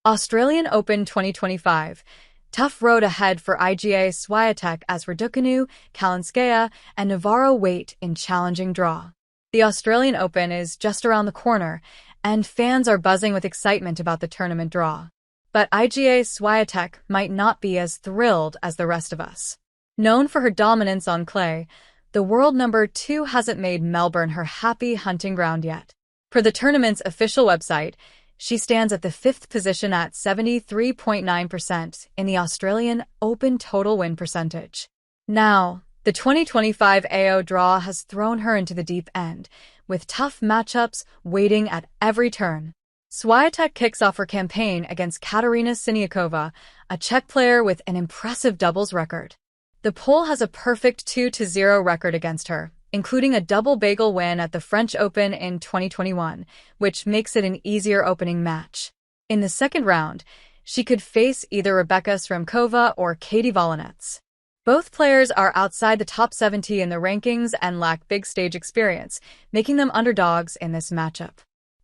Australian Open 2025. Tough road ahead for Iga Swiatek as Raducanu, Kalinskaya and Navarro wait in challenging draw. The Australian Open is just around the corner, and fans are buzzing with excitement about the tournament draw. But Iga Swiatek might not be as thrilled as the rest of us. Known for her dominance on clay, the World No.2 hasn't made Melbourne her happy hunting ground yet. Per the tournament's official website, she stands at the 5th position at 73.9% in the Australian Open total win percentage. Now, the 2025 AO draw has thrown her into the deep end, with tough matchups waiting at every turn. Swiatek kicks off her campaign against Kateřina Siniaková, a Czech player with an impressive doubles record. The Pole has a perfect 2-0 record against her, including a double bagel win at the French Open in 2021, which makes it an easier opening match. In the second round, she could face either Rebecca Sramkova or Katie Volynets. Both players are outside the top 70 in the rankings and lack big stage experience, making them underdogs in this matchup.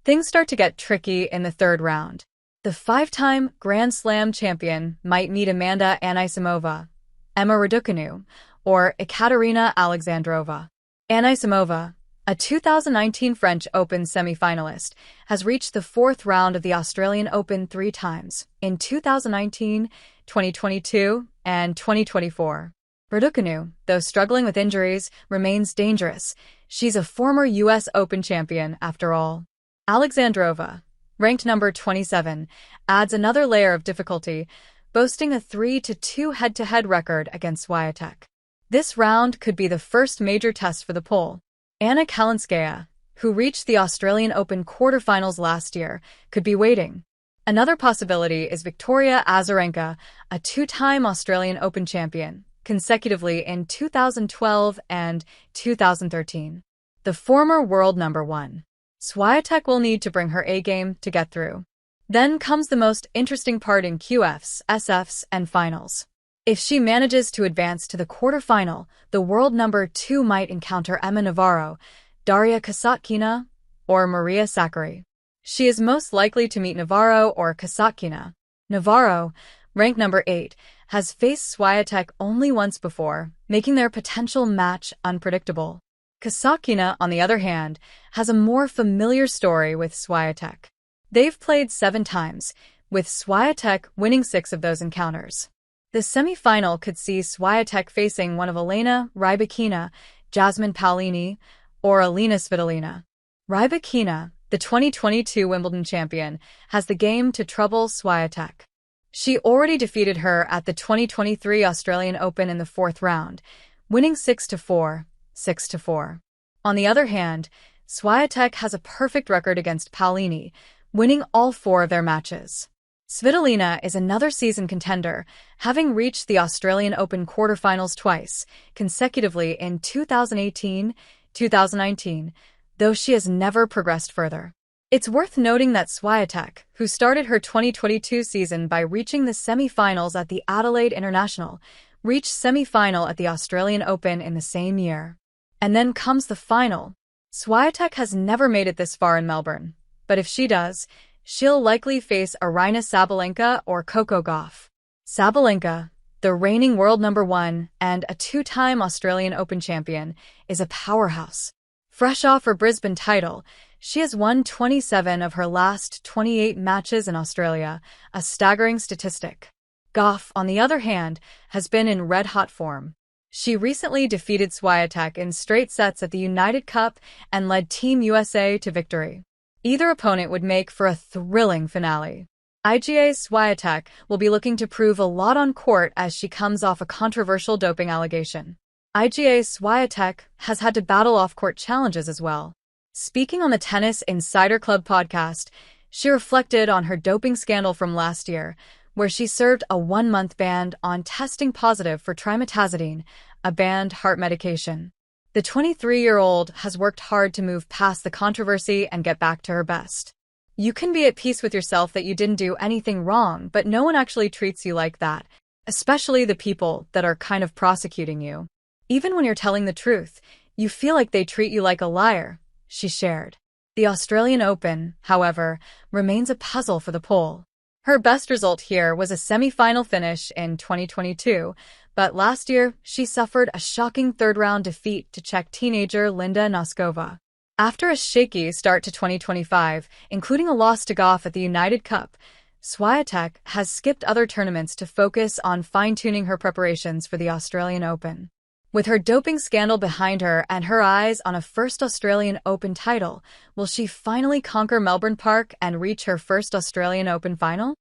Things start to get tricky in the third round. The five-time Grand Slam champion might meet Amanda Anisimova, Emma Raducanu, or Ekaterina Alexandrova. Anisimova, a 2019 French Open semifinalist, has reached the fourth round of the Australian Open 3 times, in 2019, 2022, and 2024. Raducanu, though struggling with injuries, remains dangerous. She's a former US Open champion, after all. Alexandrova, ranked number 27, adds another layer of difficulty, boasting a 3-2 head-to-head record against Swiatek. This round could be the first major test for the Pole. Anna Kalinskaya, who reached the Australian Open quarterfinals last year, could be waiting. Another possibility is Victoria Azarenka, a 2-time Australian Open champion, consecutively in 2012 and 2013. The former World No.1. Swiatek will need to bring her A-game to get through. Then comes the most interesting part in QFs, SFs, and finals. If she manages to advance to the quarterfinal, the World No.2 might encounter Emma Navarro, Daria Kasatkina, or Maria Sakkari. She is most likely to meet Navarro or Kasatkina. Navarro, ranked number 8, has faced Swiatek only once before, making their potential match unpredictable. Kasatkina, on the other hand, has a more familiar story with Swiatek. They've played 7 times, with Swiatek winning 6 of those encounters. The semi-final could see Swiatek facing one of Elena Rybakina, Jasmine Paolini, or Elina Svitolina. Rybakina, the 2022 Wimbledon champion, has the game to trouble Swiatek. She already defeated her at the 2023 Australian Open in the 4th round, winning 6-4, 6-4. On the other hand, Swiatek has a perfect record against Paolini, winning all 4 of their matches. Svitolina is another season contender, having reached the Australian Open quarterfinals twice, consecutively in 2018, 2019, though she has never progressed further. It's worth noting that Swiatek, who started her 2022 season by reaching the semi-finals at the Adelaide International, reached semi-final at the Australian Open in the same year. And then comes the final. Swiatek has never made it this far in Melbourne, but if she does, she'll likely face Aryna Sabalenka or Coco Gauff. Sabalenka, the reigning World No.1 and a 2-time Australian Open champion, is a powerhouse. Fresh off her Brisbane title, she has won 27 of her last 28 matches in Australia, a staggering statistic. Gauff, on the other hand, has been in red-hot form. She recently defeated Swiatek in straight sets at the United Cup and led Team USA to victory. Either opponent would make for a thrilling finale. Iga Swiatek will be looking to prove a lot on court as she comes off a controversial doping allegation. Iga Swiatek has had to battle off-court challenges as well. Speaking on the Tennis Insider Club podcast, she reflected on her doping scandal from last year, where she served a 1-month ban on testing positive for trimetazidine, a banned heart medication. The 23-year-old has worked hard to move past the controversy and get back to her best. You can be at peace with yourself that you didn't do anything wrong, but no one actually treats you like that, especially the people that are kind of prosecuting you. Even when you're telling the truth, you feel like they treat you like a liar, she shared. The Australian Open, however, remains a puzzle for the Pole. Her best result here was a semi-final finish in 2022, but last year she suffered a shocking third-round defeat to Czech teenager Linda Noskova. After a shaky start to 2025, including a loss to Goff at the United Cup, Swiatek has skipped other tournaments to focus on fine-tuning her preparations for the Australian Open. With her doping scandal behind her and her eyes on a first Australian Open title, will she finally conquer Melbourne Park and reach her first Australian Open final?